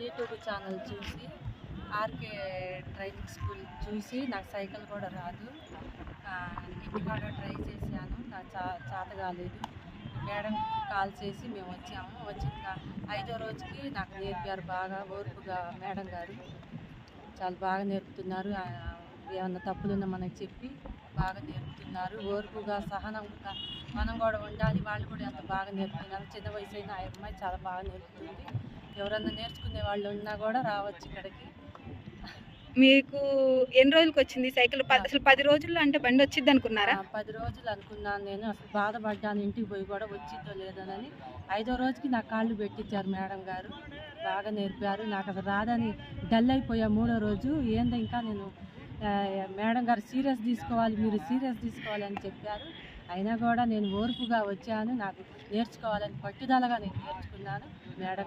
YouTube channel చూసి RK driving school చూసి నాకు సైకిల్ కూడా రాదు. ఇంటికాడ ట్రై చేశాను, నాకు చేత కాలేదు. మేడంకి కాల్ చేసి మేము వచ్చాము. వచ్చిన 5వ రోజుకి నాకు నేర్పారు బాగా ఓర్పుగా. మేడం గారు చాలా బాగా నేర్పుతున్నారు. ఏమన్నా తప్పులున్నా మనకి చెప్పి బాగా నేర్పుతున్నారు. ఓర్పుగా సహనంగా మనం కూడా ఉండాలి. వాళ్ళు కూడా ఎంత బాగా నేర్పుతున్నారు. చిన్న వయసు అయినా ఆ అమ్మాయి చాలా బాగా నేర్పుతుంది. ఎవరన్నా నేర్చుకునే వాళ్ళు ఉన్నా కూడా రావచ్చు ఇక్కడికి. మీకు ఎన్ని రోజులకి వచ్చింది సైకిల్? అసలు 10 రోజుల్లో అంటే బండి వచ్చింది అనుకున్నారా? 10 రోజులు అనుకున్నాను నేను. అసలు బాధపడ్డాను, ఇంటికి పోయి కూడా వచ్చిందో లేదోనని. 5వ రోజుకి నా కాళ్ళు పెట్టించారు మేడం గారు. బాగా నేర్పారు. నాకు అసలు రాదని డల్ అయిపోయా 3వ రోజు. ఏందో ఇంకా నేను మేడం గారు సీరియస్ తీసుకోవాలి, మీరు సీరియస్ తీసుకోవాలి అని చెప్పారు. అయినా కూడా నేను ఓర్పుగా వచ్చాను. నాకు నేర్చుకోవాలని పట్టుదలగా నేను నేర్చుకున్నాను. మేడం